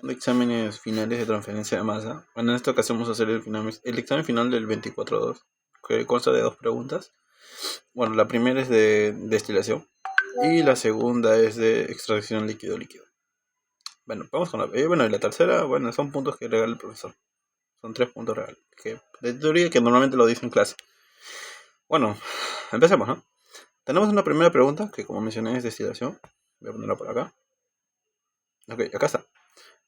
de exámenes finales de transferencia de masa. Bueno, en esta ocasión vamos a hacer el examen final del 24-2, que consta de dos preguntas. Bueno, la primera es de destilación y la segunda es de extracción líquido-líquido. Bueno, vamos con bueno, y la tercera, bueno, son puntos que regala el profesor. Son 3 puntos reales, que de teoría que normalmente lo dice en clase. Bueno, empecemos, ¿no? Tenemos una primera pregunta, que como mencioné es destilación. Voy a ponerla por acá. Ok, acá está.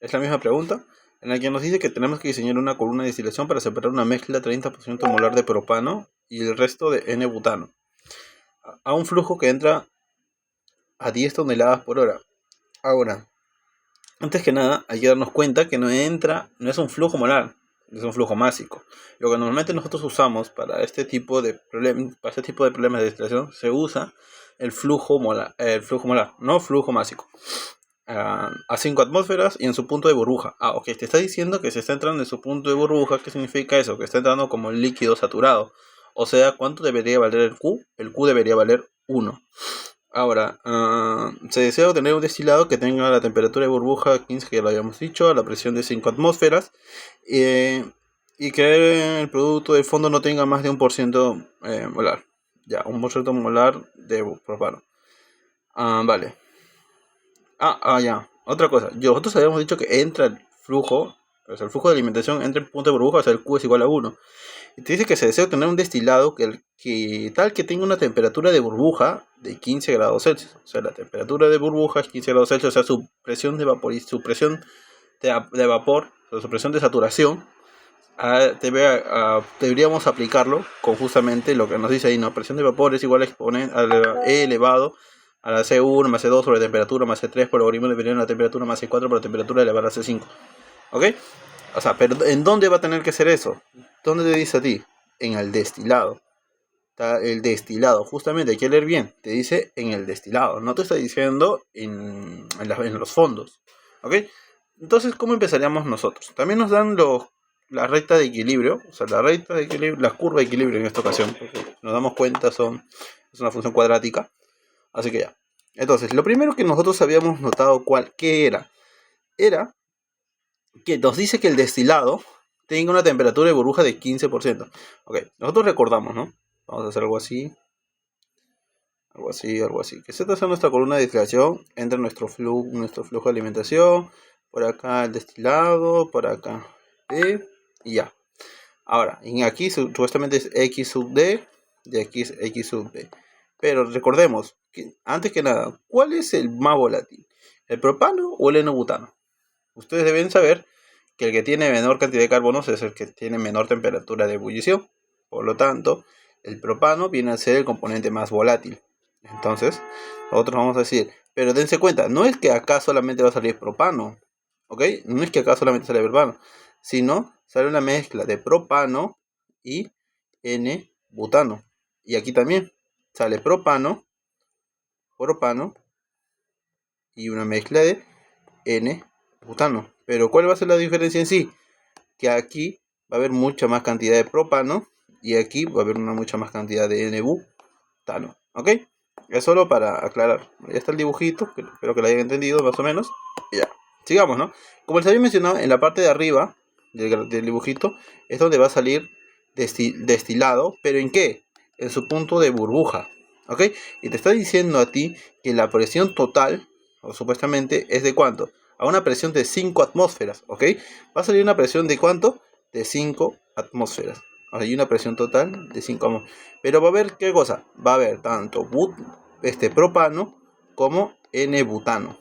Es la misma pregunta, en la que nos dice que tenemos que diseñar una columna de destilación para separar una mezcla 30% molar de propano y el resto de N-butano a un flujo que entra a 10 toneladas por hora. Ahora, antes que nada, hay que darnos cuenta que no es un flujo molar, es un flujo másico. Lo que normalmente nosotros usamos para este tipo de problemas de destilación se usa el flujo molar, no flujo másico. A 5 atmósferas y en su punto de burbuja. Ok, te está diciendo que se está entrando en su punto de burbuja. ¿Qué significa eso? Que está entrando como líquido saturado. O sea, ¿cuánto debería valer el Q? El Q debería valer 1. Ahora, se desea obtener un destilado que tenga la temperatura de burbuja 15, que ya lo habíamos dicho, a la presión de 5 atmósferas, y que el producto del fondo no tenga más de 1% molar. Ya, 1% molar de propano. Vale. Ya. Otra cosa. Nosotros habíamos dicho que entra el flujo, o sea, el flujo de alimentación entra en punto de burbuja, o sea, el Q es igual a 1. Y te dice que se desea obtener un destilado que tenga una temperatura de burbuja de 15 grados Celsius. O sea, la temperatura de burbuja es 15 grados Celsius, o sea, su presión de vapor y su presión de vapor, o sea, su presión de saturación, deberíamos aplicarlo con justamente lo que nos dice ahí, ¿no? Presión de vapor es igual a E elevado a la C1 más C2 sobre temperatura más C3 por logaritmo de la temperatura más C4 por la temperatura elevada a C5. ¿Ok? O sea, pero ¿en dónde va a tener que ser eso? ¿Dónde te dice a ti? En el destilado. Está el destilado, justamente hay que leer bien. Te dice en el destilado, no te está diciendo en los fondos. ¿Ok? Entonces, ¿cómo empezaríamos nosotros? También nos dan la recta de equilibrio, o sea, la curva de equilibrio en esta ocasión, porque nos damos cuenta es una función cuadrática. Así que ya. Entonces, lo primero que nosotros habíamos notado, ¿qué era? Era que nos dice que el destilado tenga una temperatura de burbuja de 15%. Ok, nosotros recordamos, ¿no? Vamos a hacer algo así. Algo así. Que esta es nuestra columna de destilación. Entra nuestro flujo de alimentación. Por acá el destilado. Por acá y ya. Ahora, en aquí supuestamente es X sub D. Y aquí es X sub D. Pero recordemos, que antes que nada, ¿cuál es el más volátil? ¿El propano o el N-butano? Ustedes deben saber que el que tiene menor cantidad de carbonos es el que tiene menor temperatura de ebullición. Por lo tanto, el propano viene a ser el componente más volátil. Entonces, nosotros vamos a decir, pero dense cuenta, no es que acá solamente va a salir propano, ¿ok? No es que acá solamente sale propano, sino sale una mezcla de propano y N-butano. Y aquí también sale propano y una mezcla de N-butano. Pero ¿cuál va a ser la diferencia en sí? Que aquí va a haber mucha más cantidad de propano y aquí va a haber una mucha más cantidad de N-butano. ¿Ok? Es solo para aclarar. Ya está el dibujito, que espero que lo hayan entendido más o menos. Y ya. Sigamos, ¿no? Como les había mencionado, en la parte de arriba del dibujito es donde va a salir destilado, pero ¿en qué? En su punto de burbuja. ¿Ok? Y te está diciendo a ti que la presión total, o supuestamente, es de ¿cuánto? A una presión de 5 atmósferas, ¿ok? Va a salir una presión de ¿cuánto? De 5 atmósferas. Hay una presión total de 5 atmósferas. Pero va a haber, ¿qué cosa? Va a haber tanto propano como N-butano.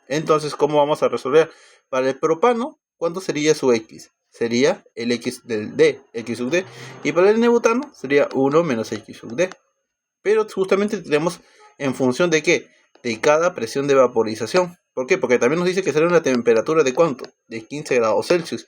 Entonces, ¿cómo vamos a resolver? Para el propano, ¿cuánto sería su X? Sería el X del D, X sub D. Y para el N-butano sería 1 menos X sub D. Pero justamente tenemos en función de qué? De cada presión de vaporización. ¿Por qué? Porque también nos dice que será una temperatura de ¿cuánto? De 15 grados Celsius.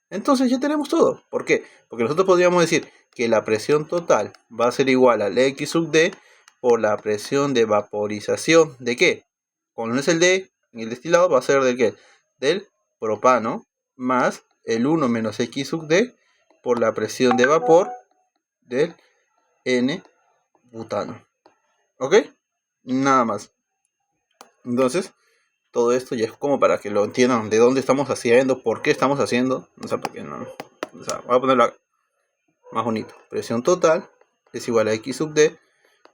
Entonces ya tenemos todo. ¿Por qué? Porque nosotros podríamos decir que la presión total va a ser igual al X sub D por la presión de vaporización. ¿De qué? Cuando no es el D, en el destilado va a ser ¿del qué? Del propano más el 1 menos X sub D por la presión de vapor del N-butano. ¿Ok? Nada más. Entonces, todo esto y es como para que lo entiendan de dónde estamos haciendo, por qué estamos haciendo. O sea, porque no. O sea, voy a ponerlo más bonito. Presión total es igual a X sub D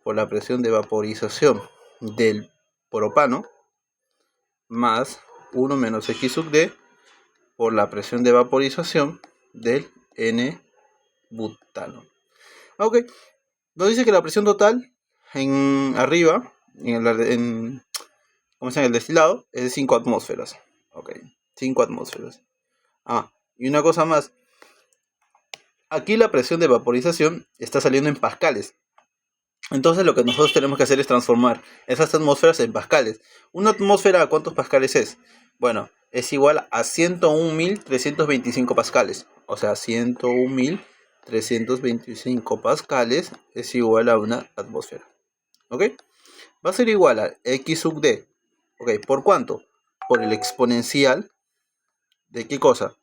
por la presión de vaporización del propano más 1 menos X sub D por la presión de vaporización del N-butano. Ok, nos dice que la presión total en arriba, ¿cómo se llama? El destilado, es de 5 atmósferas. Ok, 5 atmósferas. Y una cosa más. Aquí la presión de vaporización está saliendo en pascales. Entonces lo que nosotros tenemos que hacer es transformar esas atmósferas en pascales. ¿Una atmósfera a cuántos pascales es? Bueno, es igual a 101.325 pascales. O sea, 101.325 pascales es igual a una atmósfera. ¿Ok? Va a ser igual a X sub D. ¿Ok? ¿Por cuánto? Por el exponencial de ¿qué cosa?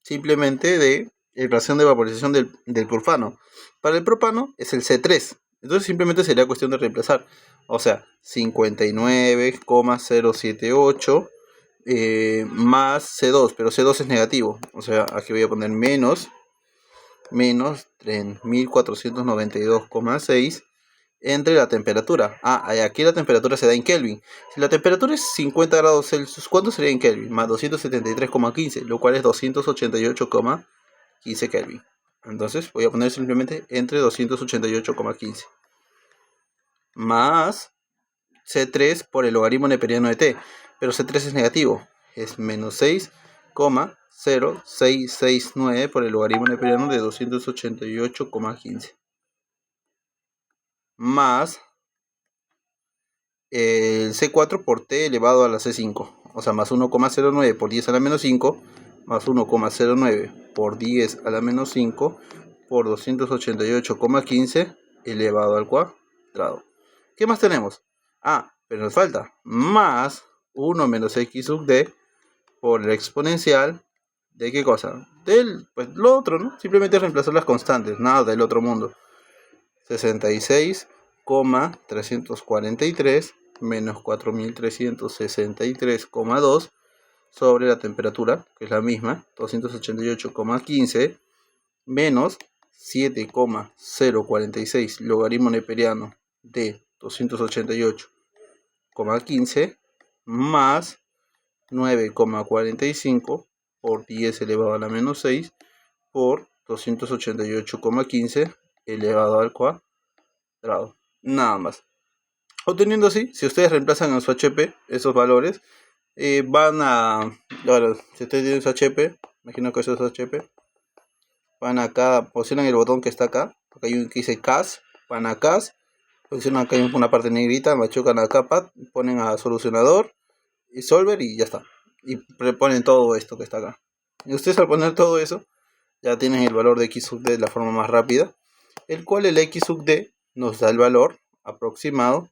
Simplemente de la relación de vaporización del propano. Para el propano es el C3. Entonces simplemente sería cuestión de reemplazar. O sea, 59,078 más C2. Pero C2 es negativo. O sea, aquí voy a poner menos 3.492,6 entre la temperatura. Aquí la temperatura se da en Kelvin. Si la temperatura es 50 grados Celsius, ¿cuánto sería en Kelvin? Más 273,15, lo cual es 288,15 Kelvin. Entonces voy a poner simplemente entre 288,15 más C3 por el logaritmo neperiano de T. Pero C3 es negativo. Es menos 6,0669 por el logaritmo neperiano de 288,15 más el C4 por T elevado a la C5. O sea, más 1,09 por 10 a la menos 5, más 1,09 por 10 a la menos 5, por 288,15 elevado al cuadrado. ¿Qué más tenemos? Pero nos falta más 1 menos X sub D por el exponencial de ¿qué cosa? Pues lo otro, ¿no? Simplemente reemplazar las constantes, nada del otro mundo. 66,343 menos 4.363,2 sobre la temperatura, que es la misma, 288,15 menos 7,046 logaritmo neperiano de 288,15 más 9,45 por 10 elevado a la menos 6 por 288,15 elevado al cuadrado. Nada más. Obteniendo así, si ustedes reemplazan en su HP esos valores, van a... Ahora, si ustedes tienen su HP, imagino que eso es HP, van acá, posicionan el botón que está acá, porque hay un que dice CAS, van a CAS, posicionan acá en una parte negrita, machucan acá, ponen a solucionador y solver y ya está. Y ponen todo esto que está acá. Y ustedes al poner todo eso, ya tienen el valor de X sub D de la forma más rápida, el cual el X sub D nos da el valor aproximado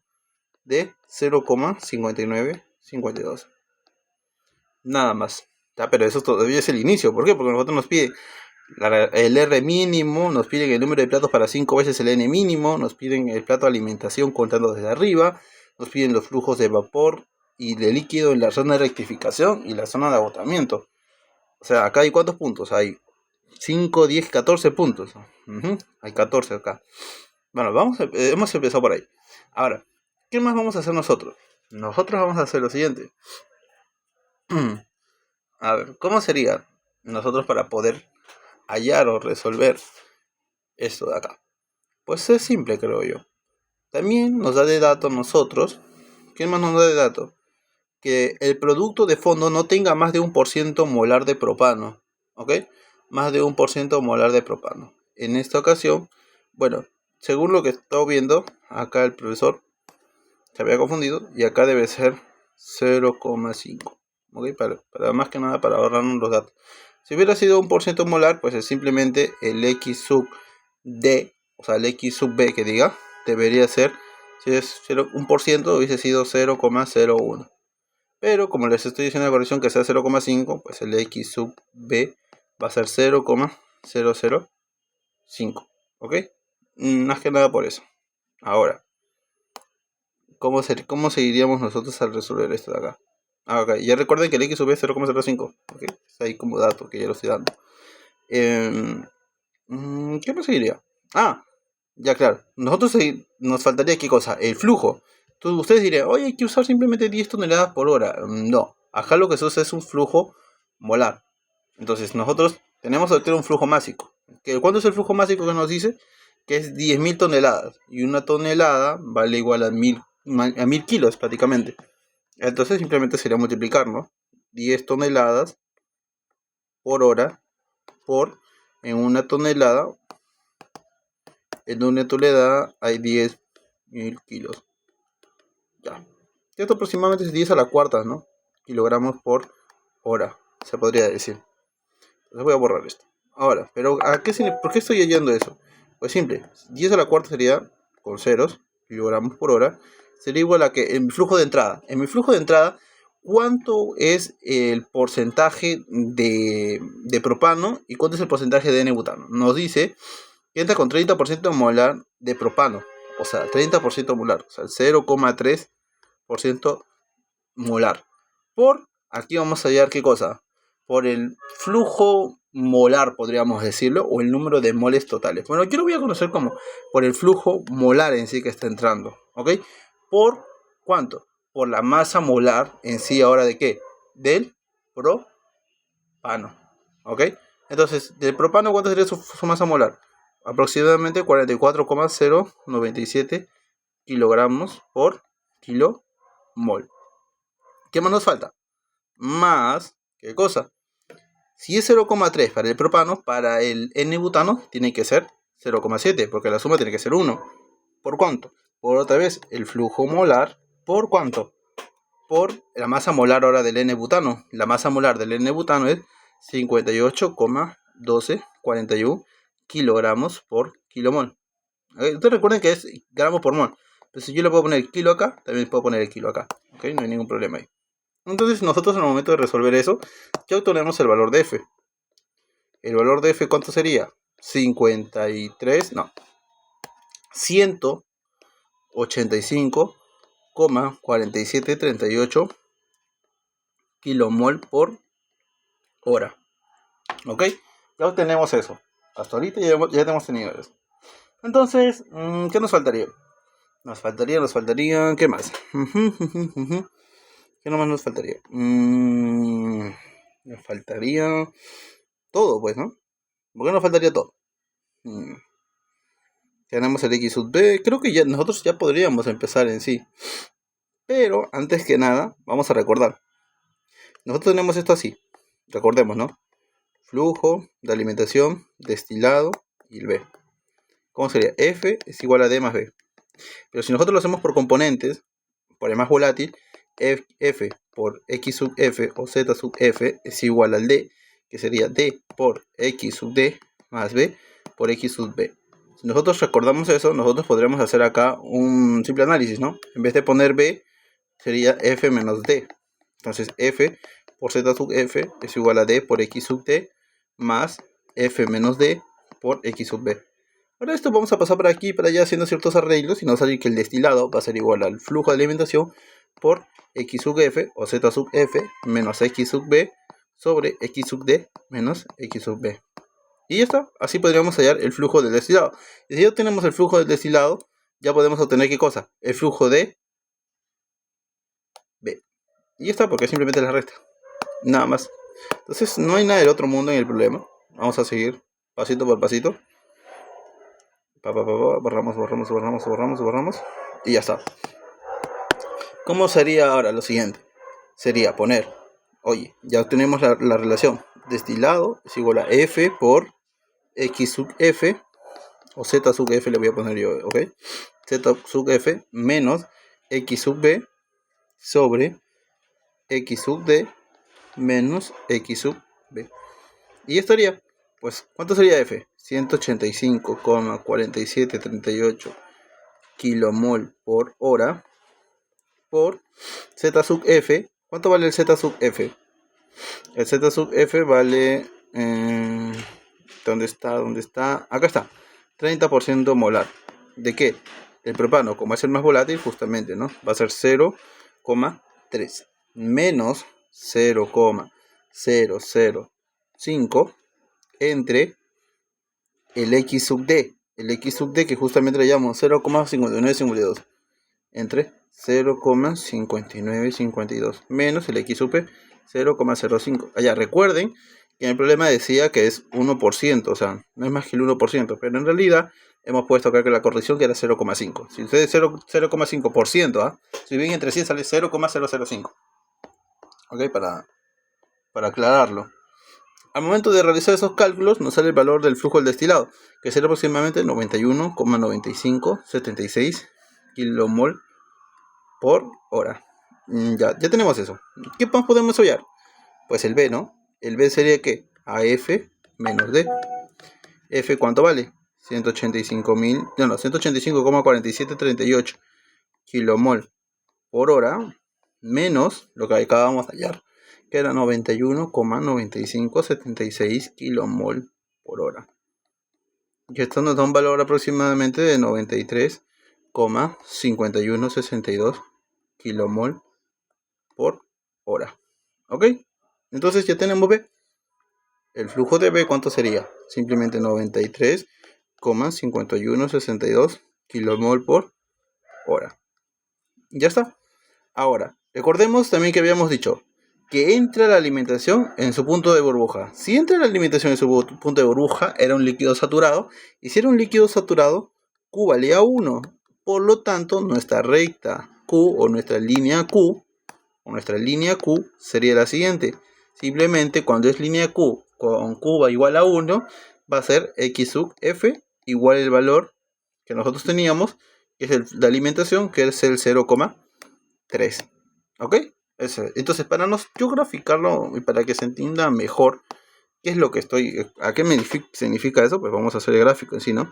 de 0,5952. Nada más. Pero eso todavía es el inicio. ¿Por qué? Porque nosotros nos pide el R mínimo, nos piden el número de platos para 5 veces el N mínimo, nos piden el plato de alimentación contando desde arriba, nos piden los flujos de vapor y de líquido en la zona de rectificación y la zona de agotamiento. O sea, acá hay ¿cuántos puntos? Hay 5, 10, 14 puntos. Hay 14 acá. Bueno, hemos empezado por ahí. Ahora, ¿qué más vamos a hacer nosotros? Nosotros vamos a hacer lo siguiente. A ver, ¿cómo sería nosotros para poder hallar o resolver esto de acá? Pues es simple, creo yo. También nos da de dato nosotros. ¿Qué más nos da de dato? Que el producto de fondo no tenga más de 1% molar de propano. ¿Ok? Más de 1% molar de propano. En esta ocasión, bueno, según lo que estoy viendo, acá el profesor se había confundido y acá debe ser 0,5. ¿Ok? Para más que nada para ahorrarnos los datos. Si hubiera sido 1% molar, pues es simplemente el X sub D, o sea, el X sub B que diga, debería ser, si es 1%, hubiese sido 0,01. Pero como les estoy diciendo la corrección que sea 0,5, pues el X sub B va a ser 0,005. ¿Ok? Más que nada por eso. Ahora, ¿cómo seguiríamos nosotros al resolver esto de acá? Ok, ya recuerden que el X sub B es 0,05. Ok, está ahí como dato que ya lo estoy dando. ¿Qué más seguiría? Ah, ya claro. Nos faltaría qué cosa, el flujo. Entonces ustedes dirían, oye, hay que usar simplemente 10 toneladas por hora. No, acá lo que se usa es un flujo molar. Entonces nosotros tenemos que obtener un flujo másico. ¿Cuánto es el flujo másico que nos dice? Que es 10.000 toneladas. Y una tonelada vale igual a 1.000 kilos prácticamente. Entonces simplemente sería multiplicar, ¿no? 10 toneladas por hora por en una tonelada. En una tonelada hay 10.000 kilos. Ya. Esto aproximadamente es 10 a la cuarta, ¿no? Kilogramos por hora, se podría decir. Les voy a borrar esto. Ahora, pero ¿por qué estoy hallando eso? Pues simple, 10 a la cuarta sería, con ceros, kilogramos por hora, sería igual a que en mi flujo de entrada. En mi flujo de entrada, ¿cuánto es el porcentaje de propano y cuánto es el porcentaje de N-butano? Nos dice que entra con 30% molar de propano, o sea, 30% molar, o sea, el 0,3% molar. Aquí vamos a hallar qué cosa, por el flujo molar, podríamos decirlo, o el número de moles totales. Bueno, yo lo voy a conocer como por el flujo molar en sí que está entrando, ¿ok? ¿Por cuánto? Por la masa molar en sí, ahora de qué? Del propano, ¿ok? Entonces, del propano, ¿cuánto sería su masa molar? Aproximadamente 44,097 kilogramos por kilomol. ¿Qué más nos falta? Más, ¿qué cosa? Si es 0,3 para el propano, para el N-butano tiene que ser 0,7, porque la suma tiene que ser 1. ¿Por cuánto? Por otra vez, el flujo molar, ¿por cuánto? Por la masa molar ahora del N-butano. La masa molar del N-butano es 58,1241 kilogramos por kilomol. Ustedes recuerden que es gramos por mol. Pero si yo le puedo poner el kilo acá, también puedo poner el kilo acá. ¿Ok? No hay ningún problema ahí. Entonces nosotros en el momento de resolver eso, ya obtenemos el valor de f. ¿El valor de f cuánto sería? 53, no, 185,4738 kilomol por hora. ¿Ok? Ya obtenemos eso. Hasta ahorita ya hemos tenido eso. Entonces, ¿qué nos faltaría? Nos faltaría, ¿qué más? ¿Qué nomás nos faltaría? Nos faltaría todo, pues, ¿no? ¿Por qué nos faltaría todo? Tenemos el X sub B. Creo que nosotros ya podríamos empezar en sí. Pero antes que nada, vamos a recordar. Nosotros tenemos esto así. Recordemos, ¿no? Flujo de alimentación, destilado y el B. ¿Cómo sería? F es igual a D más B. Pero si nosotros lo hacemos por componentes, por el más volátil, F por X sub F o Z sub F es igual al D, que sería D por X sub D más B por X sub B. Si nosotros recordamos eso, nosotros podríamos hacer acá un simple análisis, ¿no? En vez de poner B, sería F menos D. Entonces F por Z sub F es igual a D por X sub D más F menos D por X sub B. Ahora esto vamos a pasar por aquí y para allá haciendo ciertos arreglos y nos va a salir que el destilado va a ser igual al flujo de alimentación por X sub F o Z sub F menos X sub B sobre X sub D menos X sub B. Y ya está, así podríamos hallar el flujo del destilado. Y si ya tenemos el flujo del destilado, ya podemos obtener ¿qué cosa? El flujo de B. Y ya está, porque simplemente la resta. Nada más. Entonces no hay nada del otro mundo en el problema. Vamos a seguir pasito por pasito. Borramos. Y ya está. ¿Cómo sería ahora lo siguiente? Sería poner, oye, ya obtenemos la relación. Destilado es igual a F por X sub F, o Z sub F le voy a poner yo, ¿ok? Z sub F menos X sub B sobre X sub D menos X sub B. Y estaría, pues, ¿cuánto sería F? 185,4738 kilomol por hora por Z sub F. ¿Cuánto vale el Z sub F? El Z sub F vale... ¿Dónde está? Acá está. 30% molar. ¿De qué? El propano, como es el más volátil, justamente, ¿no? Va a ser 0,3. menos 0,005 entre el x sub d. El x sub d que justamente le llamo 0,5952 entre 0,5952 menos el x sub p 0,05. Allá, recuerden que en el problema decía que es 1%, o sea, no es más que el 1%, pero en realidad hemos puesto acá que la corrección que era 0,5. Si ustedes 0,5%, si bien entre 100 sale 0,005. Ok, para aclararlo. Al momento de realizar esos cálculos nos sale el valor del flujo del destilado, que será aproximadamente 91,9576 kilomol por hora. Ya tenemos eso. ¿Qué más podemos hallar? Pues el B, ¿no? El B sería que AF menos D. F, ¿cuánto vale? 185,4738 kilomol por hora menos lo que acabamos de hallar, que era 91,9576 kilomol por hora. Y esto nos da un valor aproximadamente de 93,5162 kilomol por hora. ¿Ok? Entonces ya tenemos B. El flujo de B, ¿cuánto sería? Simplemente 93,5162 kilomol por hora. Ya está. Ahora, recordemos también que habíamos dicho que entra la alimentación en su punto de burbuja. Si entra la alimentación en su punto de burbuja, era un líquido saturado. Y si era un líquido saturado, Q valía 1. Por lo tanto, nuestra recta Q o nuestra línea Q sería la siguiente. Simplemente cuando es línea Q con Q va igual a 1, va a ser X sub F igual el valor que nosotros teníamos, que es la alimentación, que es el 0,3. ¿Ok? Eso. Entonces, para yo graficarlo y para que se entienda mejor qué es lo que a qué significa eso, pues vamos a hacer el gráfico en sí, ¿no?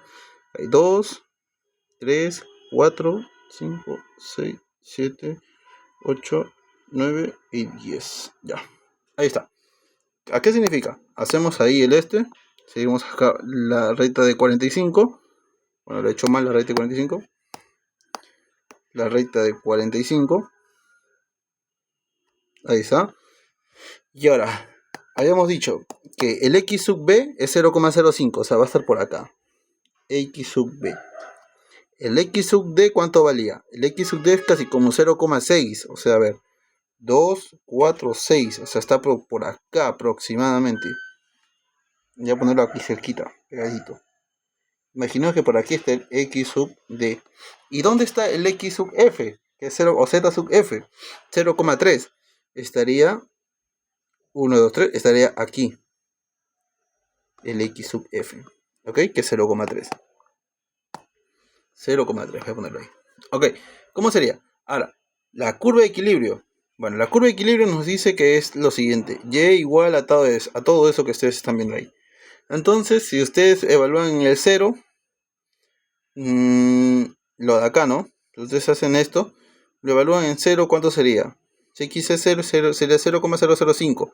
Hay 2, 3, 4, 5, 6, 7, 8, 9 y 10. Ya. Ahí está. ¿A qué significa? Hacemos ahí el seguimos acá la recta de 45. Bueno, lo he hecho mal, la recta de 45. La recta de 45. Ahí está. Y ahora, habíamos dicho que el X sub B es 0,05, o sea, va a estar por acá. X sub B. El X sub D, ¿cuánto valía? El X sub D es casi como 0,6, o sea, a ver, 2, 4, 6, o sea, está por acá aproximadamente. Voy a ponerlo aquí cerquita, pegadito. Imaginemos que por aquí está el X sub D. ¿Y dónde está el X sub F? Que es 0, o Z sub F, 0,3. Estaría 1, 2, 3, estaría aquí. El X sub F, ¿ok? Que es 0,3. 0,3, voy a ponerlo ahí. Ok, ¿cómo sería? Ahora, la curva de equilibrio. Bueno, la curva de equilibrio nos dice que es lo siguiente. Y igual a todo eso que ustedes están viendo ahí. Entonces, si ustedes evalúan el 0, lo de acá, ¿no? Ustedes hacen esto, lo evalúan en 0, ¿cuánto sería? Si x es 0, sería 0,005.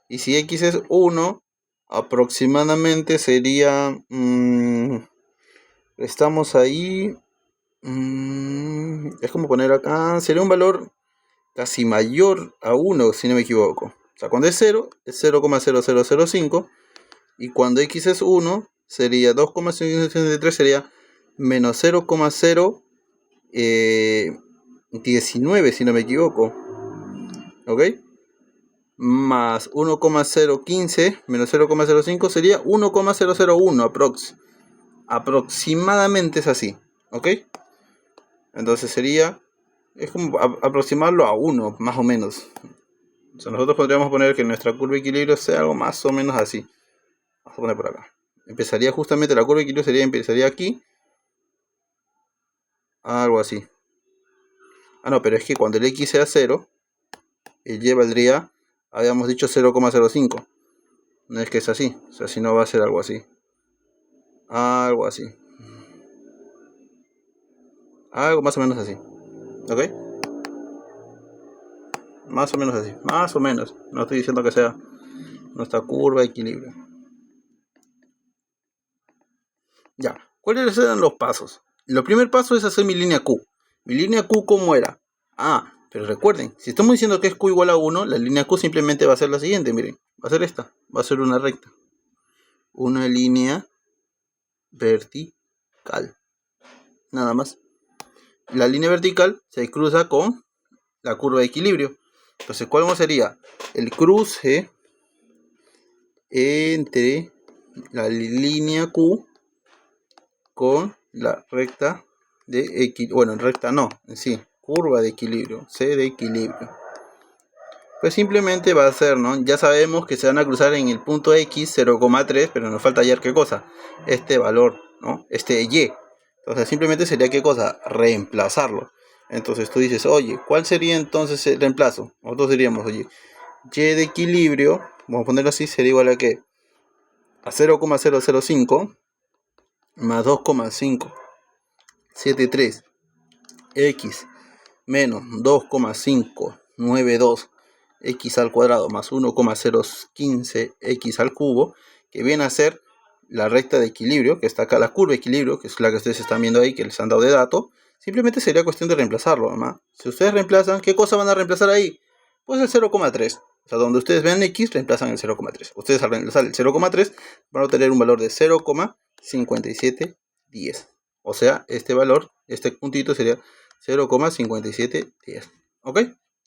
Y si x es 1, aproximadamente sería... estamos ahí... es como poner acá... Sería un valor casi mayor a 1, si no me equivoco. O sea, cuando es 0, es 0,0005. Y cuando x es 1, sería 2,563, sería menos 0,019, si no me equivoco. ¿Ok? Más 1,015 menos 0,05 sería 1,001 aproximadamente es así. ¿Ok? Entonces sería... Es como aproximarlo a 1, más o menos. O sea, nosotros podríamos poner que nuestra curva de equilibrio sea algo más o menos así. Vamos a poner por acá. Empezaría justamente, la curva de equilibrio empezaría aquí. Algo así. Ah, no, pero es que cuando el x sea 0, el y valdría, habíamos dicho 0,05. No es que es así. O sea, si no va a ser algo así. Algo así. Algo más o menos así. ¿Ok? Más o menos así. Más o menos. No estoy diciendo que sea nuestra curva de equilibrio. Ya. ¿Cuáles eran los pasos? El primer paso es hacer mi línea Q. Mi línea Q, ¿cómo era? Pero recuerden, si estamos diciendo que es Q igual a 1, la línea Q simplemente va a ser la siguiente, miren. Va a ser esta, va a ser una recta. Una línea vertical. Nada más. La línea vertical se cruza con la curva de equilibrio. Entonces, ¿cuál sería? El cruce entre la línea Q con la recta de equilibrio. Bueno, recta no, en sí, curva de equilibrio, C de equilibrio. Pues simplemente va a ser, ¿no? Ya sabemos que se van a cruzar en el punto X 0,3, pero nos falta hallar qué cosa. Este valor, ¿no? Este Y. Entonces simplemente sería qué cosa, reemplazarlo. Entonces tú dices, oye, ¿cuál sería entonces el reemplazo? Nosotros diríamos, oye, Y de equilibrio, vamos a ponerlo así, sería igual a qué? A 0,005 más 2,573 X menos 2,592 X al cuadrado más 1,015 X al cubo, que viene a ser la recta de equilibrio, que está acá, la curva de equilibrio, que es la que ustedes están viendo ahí, que les han dado de dato. Simplemente sería cuestión de reemplazarlo, ¿no? Si ustedes reemplazan, ¿qué cosa van a reemplazar ahí? Pues el 0,3. O sea, donde ustedes ven X, reemplazan el 0,3. Ustedes al reemplazar el 0,3 van a obtener un valor de 0,5710. O sea, este valor, este puntito sería 0,5710. ¿Ok?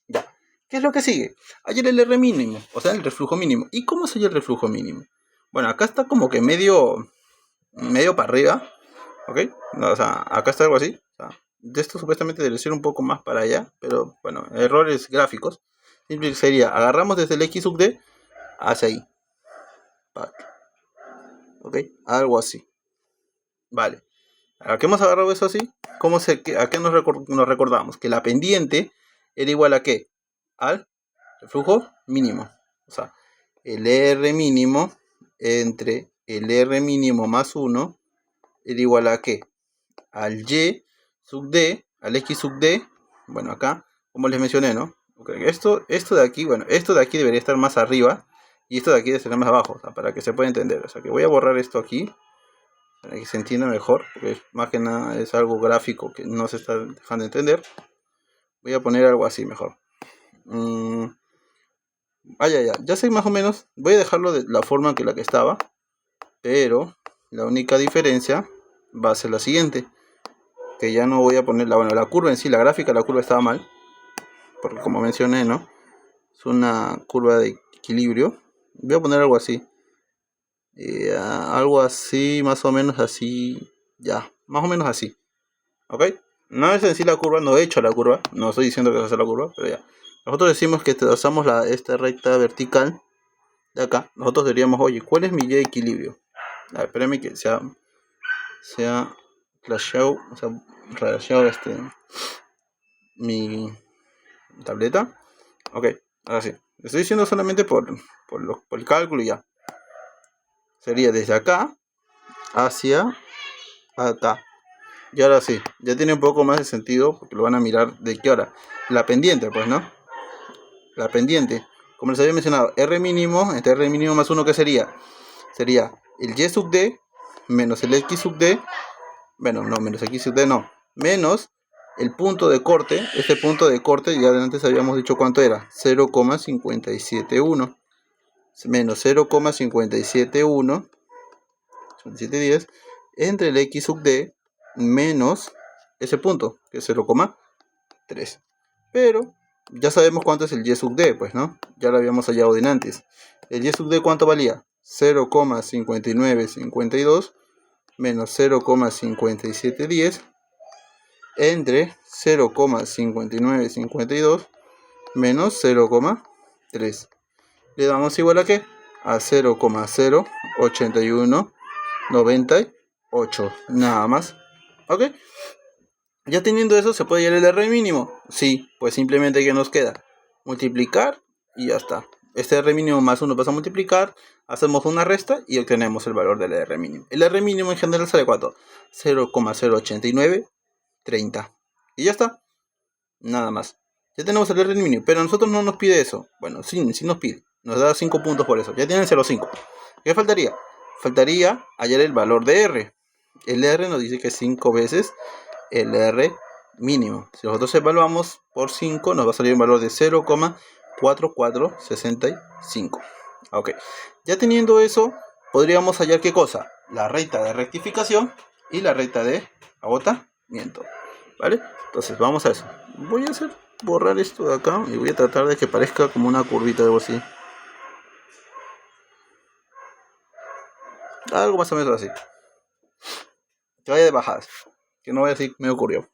Ya. ¿Qué es lo que sigue? Hallar el R mínimo, o sea, el reflujo mínimo. ¿Y cómo se halla el reflujo mínimo? Bueno, acá está como que medio para arriba. ¿Ok? No, o sea, acá está algo así. O sea, de esto supuestamente debe ser un poco más para allá. Pero bueno, errores gráficos. Simple sería, agarramos desde el X sub D hacia ahí. ¿Ok? Algo así. Vale. ¿A qué hemos agarrado eso así? ¿A qué nos recordamos? Que la pendiente era igual a qué? Al reflujo mínimo. O sea, el R mínimo entre el R mínimo más 1 era igual a qué? Al Y sub D, al X sub D. Bueno, acá, como les mencioné, ¿no? Okay, esto de aquí, bueno, esto de aquí debería estar más arriba y esto de aquí debería estar más abajo, o sea, para que se pueda entender. O sea, que voy a borrar esto aquí para que se entienda mejor, porque más que nada es algo gráfico que no se está dejando de entender. Voy a poner algo así mejor. Ya sé más o menos. Voy a dejarlo de la forma que la que estaba, pero la única diferencia va a ser la siguiente, que ya no voy a poner la curva en sí, la gráfica, la curva estaba mal, porque como mencioné, ¿no? Es una curva de equilibrio. Voy a poner algo así. Algo así, más o menos así. Ya, más o menos así. ¿Ok? No es en sí la curva, no he hecho la curva. No estoy diciendo que se hace la curva, pero ya. Nosotros decimos que trazamos esta recta vertical de acá. Nosotros diríamos, oye, ¿cuál es mi Y de equilibrio? A ver, espérame que sea flasheado, o sea, rayado mi tableta. Ok, ahora sí. Estoy diciendo solamente por el cálculo y ya. Sería desde acá hacia acá. Y ahora sí, ya tiene un poco más de sentido porque lo van a mirar de qué hora. La pendiente, pues, ¿no? La pendiente. Como les había mencionado, R mínimo, entre R mínimo más 1, ¿qué sería? Sería el Y sub D menos el X sub D. Bueno, no, menos X sub D no. Menos el punto de corte. Este punto de corte, ya antes habíamos dicho cuánto era. 0,571. Menos 0,571. 5710. Entre el X sub D menos ese punto, que es 0,3. Pero ya sabemos cuánto es el Y sub D, pues, ¿no? Ya lo habíamos hallado de antes. ¿El Y sub D cuánto valía? 0,5952 menos 0,5710 entre 0,5952 menos 0,3. Le damos igual a ¿qué? A 0,08198. Nada más. ¿Ok? Ya teniendo eso, ¿se puede hallar el R mínimo? Sí, pues simplemente ¿qué nos queda? Multiplicar y ya está. Este R mínimo más 1 pasa a multiplicar, hacemos una resta y obtenemos el valor del R mínimo. El R mínimo en general sale ¿cuánto? 0,08930. Y ya está. Nada más. Ya tenemos el R mínimo, pero a nosotros no nos pide eso. Bueno, sí nos pide. Nos da 5 puntos por eso. Ya tienen 0,5. ¿Qué faltaría? Faltaría hallar el valor de R. El R nos dice que es 5 veces el R mínimo. Si nosotros evaluamos por 5, nos va a salir un valor de 0,4465. Ok, ya teniendo eso, podríamos hallar ¿qué cosa? La recta de rectificación y la recta de agotamiento, ¿vale? Entonces vamos a eso. Voy a borrar esto de acá y voy a tratar de que parezca como una curvita de algo así. Algo más o menos así. Que vaya de bajadas. Que no vaya así, me ocurrió.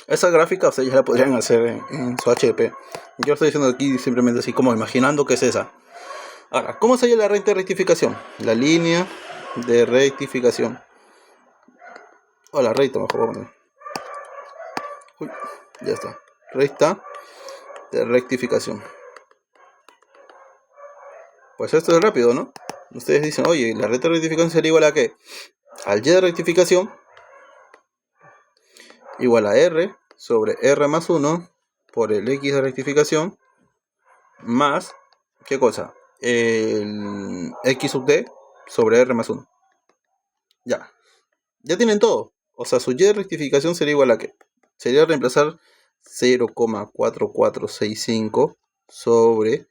Esa gráfica ustedes ya la podrían hacer en su HP. Yo lo estoy diciendo aquí simplemente así como imaginando que es esa. Ahora, ¿cómo se halla la recta de rectificación? La línea de rectificación. O la recta, mejor. Uy, ya está. Recta de rectificación. Pues esto es rápido, ¿no? Ustedes dicen, oye, la recta de rectificación sería igual a ¿qué? Al y de rectificación igual a r sobre r más 1 por el x de rectificación más, ¿qué cosa? El x sub d sobre r más 1. Ya tienen todo. O sea, su y de rectificación sería igual a ¿qué? Sería reemplazar 0,4465 sobre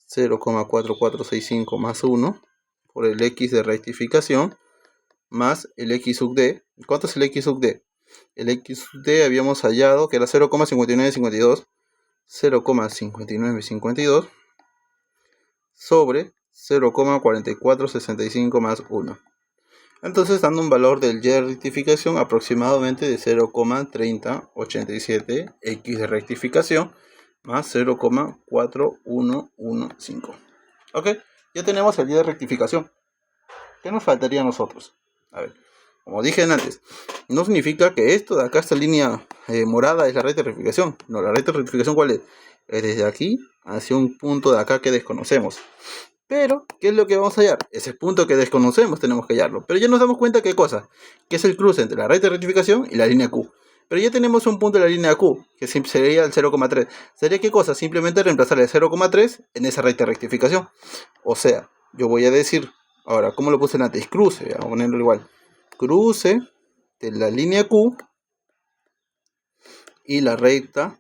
0,4465 más 1 por el x de rectificación más el x sub d. ¿Cuánto es el x sub d? El x sub d habíamos hallado que era 0,5952 0,5952 sobre 0,4465 más 1. Entonces dando un valor del y de rectificación aproximadamente de 0,3087 x de rectificación más 0,4115. Ok, ya tenemos el y de rectificación. ¿Qué nos faltaría a nosotros? A ver, como dije antes, no significa que esto de acá, esta línea morada, es la recta de rectificación. No, la recta de rectificación, ¿cuál es? Es desde aquí hacia un punto de acá que desconocemos. Pero, ¿qué es lo que vamos a hallar? Ese punto que desconocemos tenemos que hallarlo. Pero ya nos damos cuenta ¿qué cosa? Que es el cruce entre la recta de rectificación y la línea Q. Pero ya tenemos un punto de la línea Q, que sería el 0,3. ¿Sería qué cosa? Simplemente reemplazar el 0,3 en esa recta de rectificación. O sea, yo voy a decir, ahora, ¿cómo lo puse antes? Cruce, vamos a ponerlo igual. Cruce de la línea Q y la recta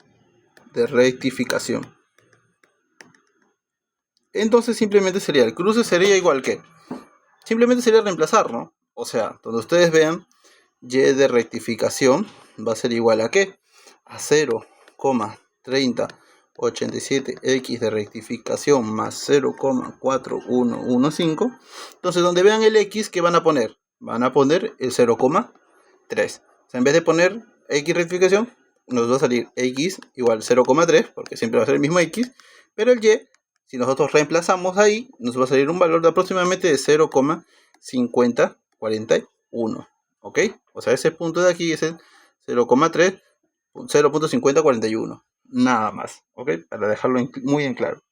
de rectificación. Entonces simplemente sería, el cruce sería igual que, simplemente sería reemplazar, ¿no? O sea, donde ustedes vean, y de rectificación va a ser igual a ¿qué? A 0,3087x de rectificación más 0,4115. Entonces, donde vean el x, ¿qué van a poner? Van a poner el 0,3. O sea, en vez de poner x rectificación, nos va a salir x igual 0,3, porque siempre va a ser el mismo x, pero el y, si nosotros reemplazamos ahí, nos va a salir un valor de aproximadamente de 0,5041. ¿Ok? O sea, ese punto de aquí es el 0,3, 0.5041. Nada más. ¿Ok? Para dejarlo muy en claro.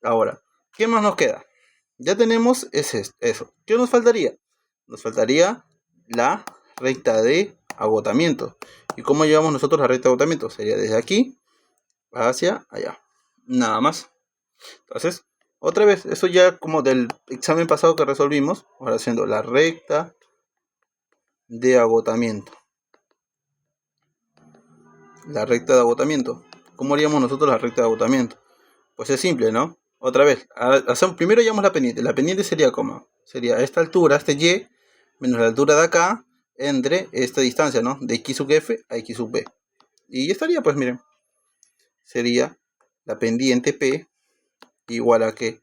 Ahora, ¿qué más nos queda? Ya tenemos eso. ¿Qué nos faltaría? Nos faltaría la recta de agotamiento. ¿Y cómo llevamos nosotros la recta de agotamiento? Sería desde aquí hacia allá. Nada más. Entonces, otra vez, eso ya como del examen pasado que resolvimos, ahora haciendo la recta de agotamiento. La recta de agotamiento. ¿Cómo haríamos nosotros la recta de agotamiento? Pues es simple, ¿no? Otra vez, primero llevamos la pendiente. La pendiente sería como, sería esta altura, este y, menos la altura de acá, entre esta distancia, ¿no? De x sub f a x sub b. Y ya estaría, pues miren, sería la pendiente p igual a que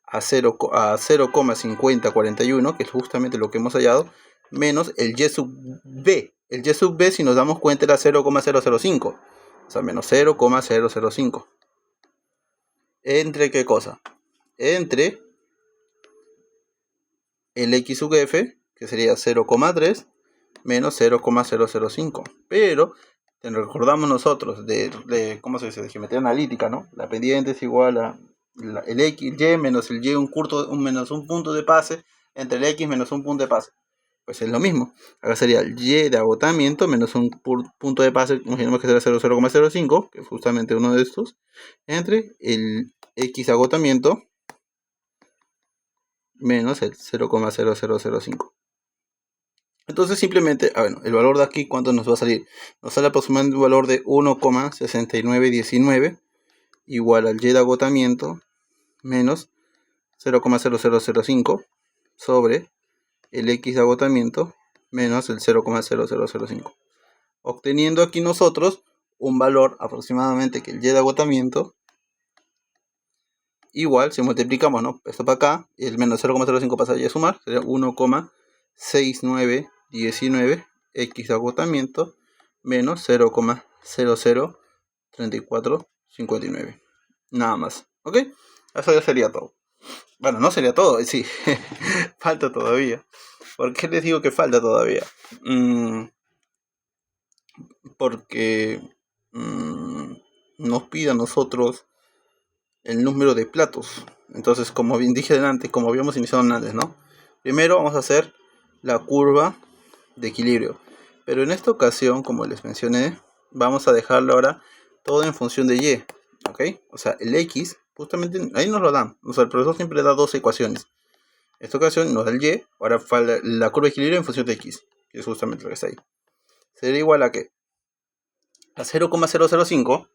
a 0,5041, que es justamente lo que hemos hallado, menos el y sub b. El y sub b, si nos damos cuenta, era 0,005. O sea, menos 0,005. ¿Entre qué cosa? Entre el x sub f, que sería 0,3, menos 0,005. Pero, recordamos nosotros ¿cómo se dice? De geometría analítica, ¿no? La pendiente es igual a el x, y menos el y menos un punto de pase entre el x menos un punto de pase. Pues es lo mismo. Acá sería el y de agotamiento menos un punto de pase, imaginemos que será 0,05, que es justamente uno de estos, entre el x agotamiento menos el 0,0005. Entonces simplemente, bueno, el valor de aquí, ¿cuánto nos va a salir? Nos sale aproximadamente un valor de 1,6919 igual al y de agotamiento menos 0,0005 sobre el x de agotamiento menos el 0,0005. Obteniendo aquí nosotros un valor aproximadamente que el y de agotamiento igual, si multiplicamos, ¿no? Esto para acá, y el menos 0,05 pasa a sumar, sería 1,6919 x de agotamiento menos 0,003459. Nada más, ¿ok? Eso ya sería todo. Bueno, no sería todo, sí, falta todavía. ¿Por qué les digo que falta todavía? Porque nos pide a nosotros el número de platos. Entonces, como bien dije antes, como habíamos iniciado antes, ¿no? Primero vamos a hacer la curva de equilibrio. Pero en esta ocasión, como les mencioné, vamos a dejarlo ahora todo en función de y, ¿ok? O sea, el x, justamente ahí nos lo dan. O sea, el profesor siempre da dos ecuaciones. En esta ocasión nos da el y, ahora falta la curva de equilibrio en función de x, que es justamente lo que está ahí. Sería igual a ¿qué? A 0,005.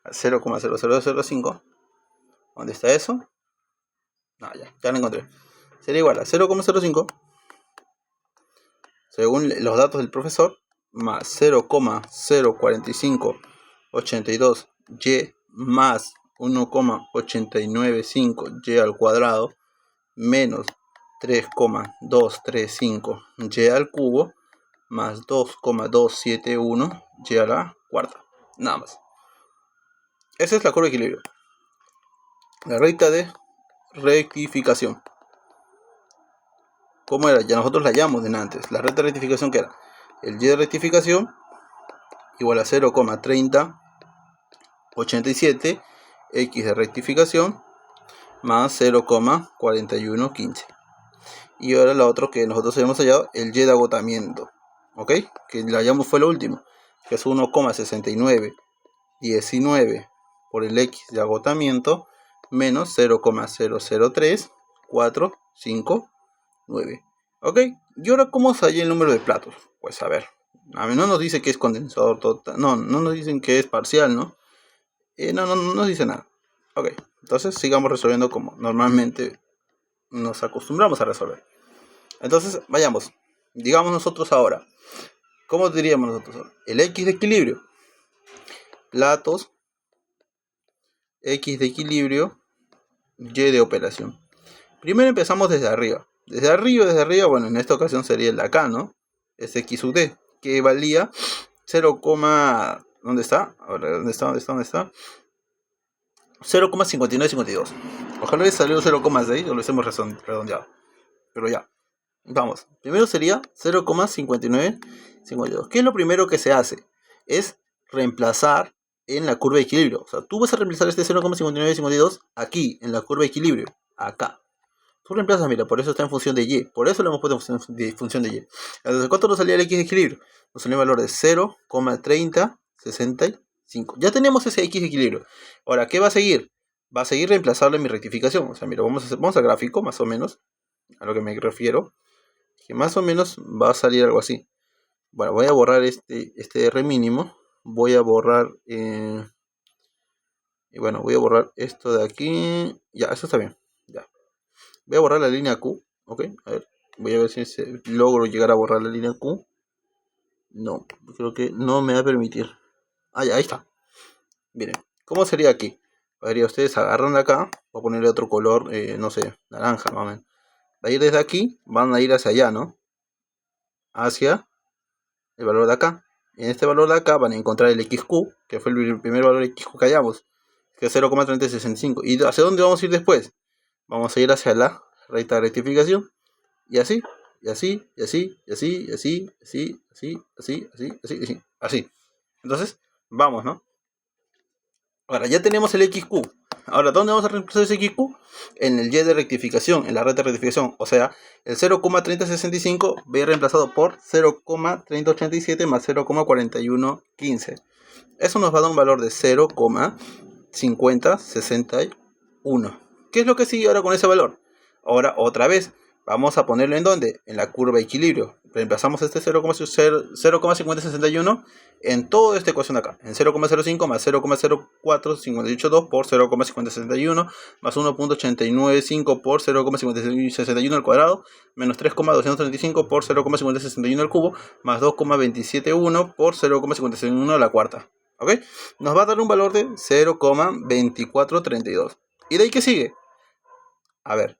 A 0,0005. ¿Dónde está eso? No, ya lo encontré. Sería igual a 0,05 según los datos del profesor más 0,04582 y más 1,895 y al cuadrado menos 3,235 y al cubo más 2,271 y a la cuarta. Nada más. Esa es la curva de equilibrio. La recta de rectificación. ¿Cómo era? Ya nosotros la hallamos de antes. La recta de rectificación, que era el y de rectificación igual a 0,3087 x de rectificación más 0,4115. Y ahora lo otro que nosotros habíamos hallado, el y de agotamiento, ¿ok? Que la hallamos fue lo último, que es 1,6919 por el x de agotamiento menos 0,003459. ¿Ok? Y ahora, ¿cómo se halla el número de platos? Pues a ver, a mí no nos dice que es condensador total, no nos dicen que es parcial, ¿no? No nos dice nada. Ok, entonces sigamos resolviendo como normalmente nos acostumbramos a resolver. Entonces, vayamos. Digamos nosotros ahora, ¿cómo diríamos nosotros? El x de equilibrio. Platos, x de equilibrio, y de operación. Primero empezamos desde arriba. Desde arriba, bueno, en esta ocasión sería el de acá, ¿no? Es x sub d, que valía 0, ¿dónde está? Ahora, ¿dónde está? 0,5952. Ojalá hubiera salido 0,6 o lo hubiésemos redondeado. Pero ya, vamos. Primero sería 0,5952. ¿Qué es lo primero que se hace? Es reemplazar en la curva de equilibrio. O sea, tú vas a reemplazar este 0,5952 aquí, en la curva de equilibrio. Acá. Tú reemplazas, mira, por eso está en función de y. Por eso lo hemos puesto en función de y. Entonces, ¿cuánto nos salía el x de equilibrio? Nos salió el valor de 0,3065. Ya tenemos ese x de equilibrio. Ahora, ¿qué va a seguir? Va a seguir reemplazarlo en mi rectificación. O sea, mira, vamos al gráfico, más o menos, a lo que me refiero. Que más o menos va a salir algo así. Bueno, voy a borrar este R mínimo. Voy a borrar... y bueno, voy a borrar esto de aquí. Ya, eso está bien. Ya. Voy a borrar la línea Q, ¿ok? A ver, voy a ver si logro llegar a borrar la línea Q. No, creo que no me va a permitir. Ah, ya, ahí está. Miren, ¿cómo sería aquí? Podría ustedes agarran de acá, voy a ponerle otro color, no sé, naranja, más o menos. Va a ir desde aquí, van a ir hacia allá, ¿no? Hacia el valor de acá. En este valor de acá van a encontrar el XQ, que fue el primer valor XQ que hallamos, que es 0,3065. ¿Y hacia dónde vamos a ir después? Vamos a ir hacia la recta de rectificación. Y así, y así, y así, y así, y así, así, así, así, así, así, así. Entonces, vamos, ¿no? Ahora, ya tenemos el XQ. Ahora, ¿dónde vamos a reemplazar ese XQ? En el Y de rectificación, en la recta de rectificación. O sea, el 0,3065 va a ir reemplazado por 0,3087 más 0,4115. Eso nos va a dar un valor de 0,5061. ¿Qué es lo que sigue ahora con ese valor? Ahora, otra vez, Vamos a ponerlo ¿en dónde? En la curva de equilibrio. Reemplazamos este 0,5061 en toda esta ecuación de acá. En 0,05 más 0,04582 por 0,5061 más 1.895 por 0,5061 al cuadrado menos 3,235 por 0,5061 al cubo más 2,271 por 0,5061 a la cuarta. ¿Ok? Nos va a dar un valor de 0,2432. ¿Y de ahí qué sigue? A ver,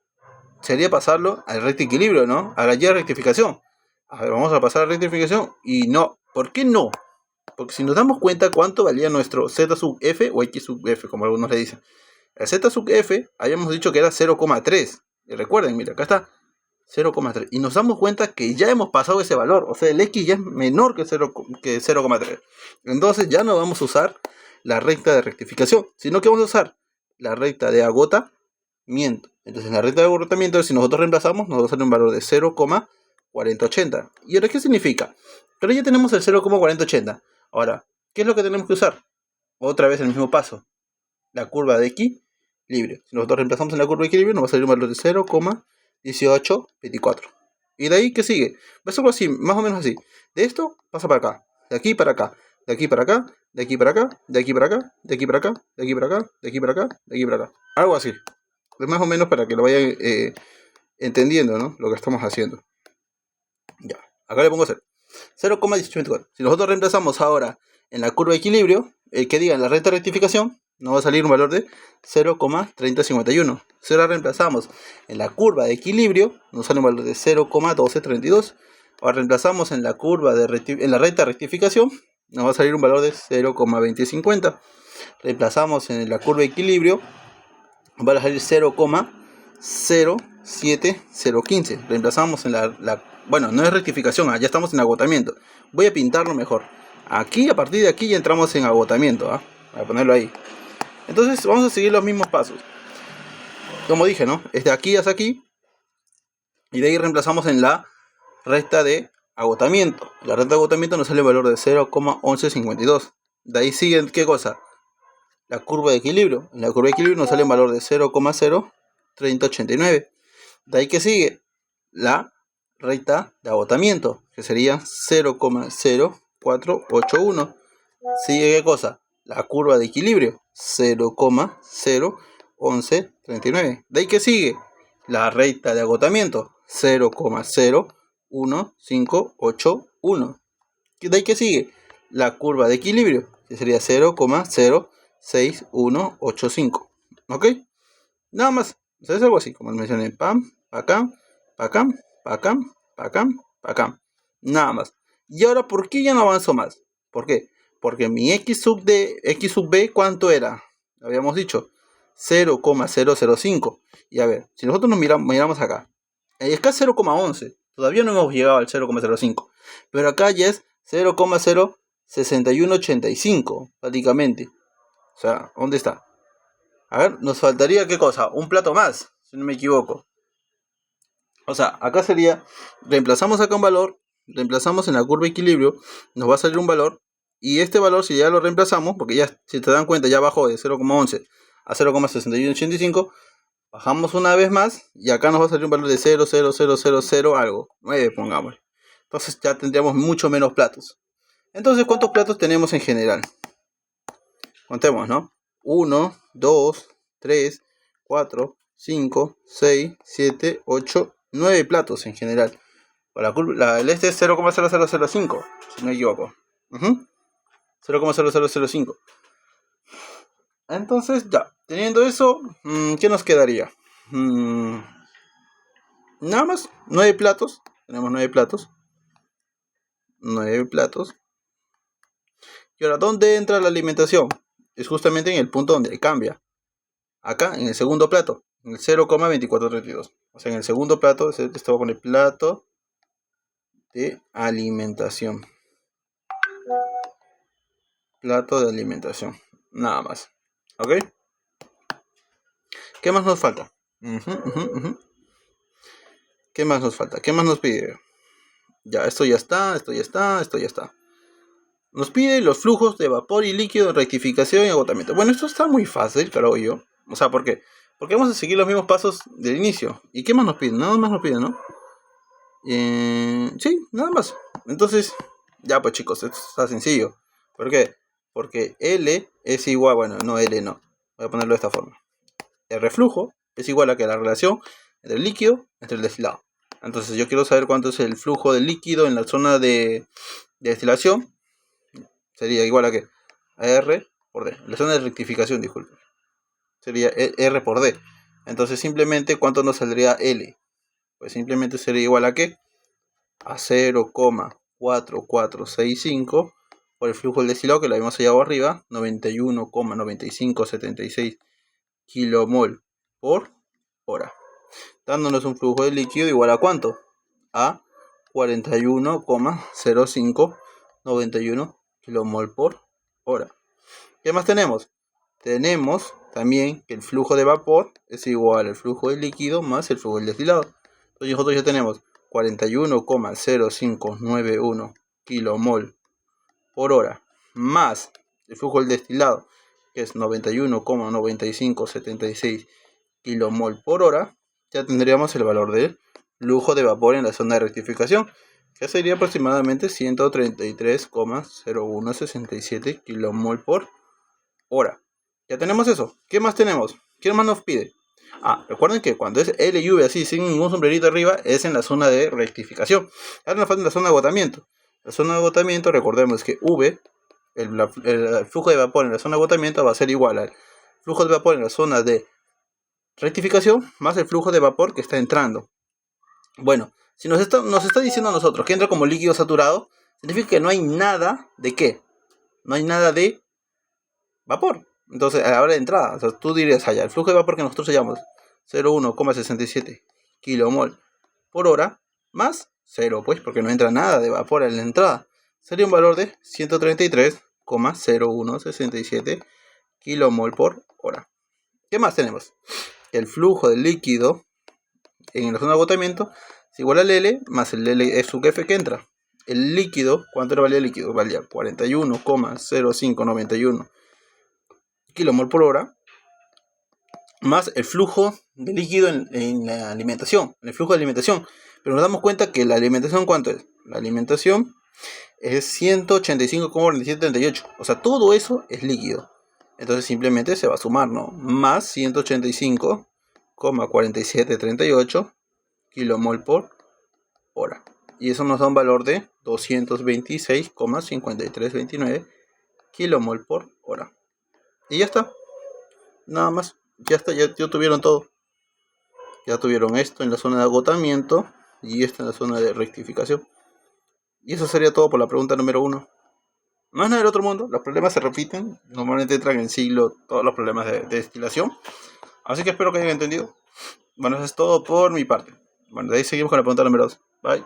sería pasarlo al recto equilibrio, ¿no? A la Y de rectificación. A ver, vamos a pasar a la rectificación. Y no, ¿por qué no? Porque si nos damos cuenta cuánto valía nuestro Z sub F o X sub F, como algunos le dicen. El Z sub F, habíamos dicho que era 0,3. Y recuerden, mira, acá está 0,3. Y nos damos cuenta que ya hemos pasado ese valor. O sea, el X ya es menor que 0,3. Entonces ya no vamos a usar la recta de rectificación, sino que vamos a usar la recta de agotamiento. Entonces en la recta de agotamiento, si nosotros reemplazamos, nos va a salir un valor de 0,4080. ¿Y ahora qué significa? Pero ya tenemos el 0,4080. Ahora, ¿qué es lo que tenemos que usar? Otra vez el mismo paso. La curva de equilibrio. Si nosotros reemplazamos en la curva de equilibrio, nos va a salir un valor de 0,1824. ¿Y de ahí qué sigue? Va a ser algo así, más o menos así. De esto pasa para acá. De aquí para acá. De aquí para acá. De aquí para acá. De aquí para acá. De aquí para acá. De aquí para acá. De aquí para acá. De aquí para acá. Algo así. Es más o menos para que lo vayan entendiendo, ¿no? Lo que estamos haciendo. Ya. Acá le pongo a hacer 0,1824. Si nosotros reemplazamos ahora en la curva de equilibrio, que diga en la recta de rectificación, nos va a salir un valor de 0,3051. Si ahora reemplazamos en la curva de equilibrio, nos sale un valor de 0,1232. Ahora reemplazamos en la curva en la recta de rectificación, nos va a salir un valor de 0,2050. Reemplazamos en la curva de equilibrio, va a salir 0,07015. Reemplazamos en bueno, no es rectificación, ya estamos en agotamiento. Voy a pintarlo mejor. Aquí, a partir de aquí, ya entramos en agotamiento. Voy a ponerlo ahí. Entonces vamos a seguir los mismos pasos. Como dije, ¿no? Es de aquí hasta aquí. Y de ahí reemplazamos en la recta de agotamiento. La recta de agotamiento nos sale el valor de 0,1152. De ahí sigue, ¿qué cosa? La curva de equilibrio. En la curva de equilibrio nos sale un valor de 0,03089. De ahí que sigue la recta de agotamiento, que sería 0,0481. Sigue qué cosa? La curva de equilibrio, 0,01139. De ahí que sigue la recta de agotamiento, 0,01581. De ahí que sigue la curva de equilibrio, que sería 0,06185. ¿Ok? Nada más. O sea, es algo así, como les mencioné. Pam, pacam, pacam, pacam, pacam, pacam. Nada más. Y ahora, ¿por qué ya no avanzo más? ¿Por qué? Porque mi x sub b, ¿cuánto era? Habíamos dicho 0,005. Y a ver, si nosotros nos miramos acá, acá es 0,11. Todavía no hemos llegado al 0,05. Pero acá ya es 0,06185, prácticamente. O sea, ¿dónde está? A ver, nos faltaría ¿qué cosa? Un plato más, si no me equivoco. O sea, acá sería, reemplazamos acá un valor, reemplazamos en la curva de equilibrio, nos va a salir un valor, y este valor si ya lo reemplazamos, porque ya, si te dan cuenta, ya bajó de 0,11 a 0,6185, bajamos una vez más, y acá nos va a salir un valor de 0,0000 algo, 9 pongamos. Entonces ya tendríamos mucho menos platos. Entonces, ¿cuántos platos tenemos en general? Contemos, ¿no? 1, 2, 3, 4, 5, 6, 7, 8, 9 platos en general. El este es 0,0005, si no me equivoco. 0,0005. Entonces, ya, teniendo eso, ¿qué nos quedaría? Nada más, 9 platos. Tenemos 9 platos. 9 platos. Y ahora, ¿dónde entra la alimentación? Es justamente en el punto donde cambia. Acá, en el segundo plato, en el 0,2432. O sea, en el segundo plato, esto va a poner plato de alimentación. Plato de alimentación. Nada más. ¿Ok? ¿Qué más nos falta? ¿Qué más nos falta? ¿Qué más nos pide? Ya, esto ya está, esto ya está, esto ya está. Nos pide los flujos de vapor y líquido en rectificación y agotamiento. Bueno, esto está muy fácil, creo yo. O sea, ¿por qué? Porque vamos a seguir los mismos pasos del inicio. ¿Y qué más nos piden? Nada más nos piden, ¿no? Sí, nada más. Entonces, ya pues chicos, esto está sencillo. ¿Por qué? Porque L es igual, bueno, no L no. Voy a ponerlo de esta forma. El reflujo es igual a que la relación entre el líquido entre el destilado. Entonces yo quiero saber cuánto es el flujo de líquido en la zona de destilación. Sería igual a que a R por D. La zona de rectificación, disculpe. Sería R por D. Entonces simplemente, ¿cuánto nos saldría L? Pues simplemente sería igual a ¿qué? A 0,4465 por el flujo del destilado que lo habíamos hallado arriba, 91,9576 kilomol por hora, dándonos un flujo de líquido igual a ¿cuánto? A 41,0591 kilomol por hora. ¿Qué más tenemos? Tenemos también que el flujo de vapor es igual al flujo de líquido más el flujo del destilado. Entonces nosotros ya tenemos 41,0591 kilomol por hora más el flujo del destilado, que es 91,9576 kilomol por hora. Ya tendríamos el valor del flujo de vapor en la zona de rectificación, que sería aproximadamente 133,0167 kilomol por hora. Ya tenemos eso. ¿Qué más tenemos? ¿Qué más nos pide? Recuerden que cuando es L y V así, sin ningún sombrerito arriba, es en la zona de rectificación. Ahora nos falta la zona de agotamiento. La zona de agotamiento, recordemos que V, el flujo de vapor en la zona de agotamiento va a ser igual al flujo de vapor en la zona de rectificación más el flujo de vapor que está entrando. Bueno, si nos está diciendo a nosotros que entra como líquido saturado, significa que no hay nada de ¿qué? No hay nada de vapor. Entonces, a la hora de entrada, o sea, tú dirías allá, el flujo de vapor que nosotros hallamos, 0,1,67 kilomol por hora, más 0, pues, porque no entra nada de vapor en la entrada. Sería un valor de 133,0167 kilomol por hora. ¿Qué más tenemos? El flujo del líquido en la zona de agotamiento es igual al L más el L es su F que entra. El líquido, ¿cuánto le valía el líquido? Valía 41,0591 kilomol por hora, más el flujo de líquido en la alimentación, en el flujo de alimentación. Pero nos damos cuenta que la alimentación, ¿cuánto es? La alimentación es 185,4738. O sea, todo eso es líquido. Entonces simplemente se va a sumar, ¿no? Más 185,4738 kilomol por hora. Y eso nos da un valor de 226,5329 kilomol por hora. Y ya está. Nada más. Ya está, ya tuvieron todo. Ya tuvieron esto en la zona de agotamiento y esto en la zona de rectificación. Y eso sería todo por la pregunta número 1. No es nada del otro mundo, los problemas se repiten. Normalmente entran en siglo todos los problemas de destilación. Así que espero que hayan entendido. Bueno, eso es todo por mi parte. Bueno, de ahí seguimos con la pregunta número 2. Bye.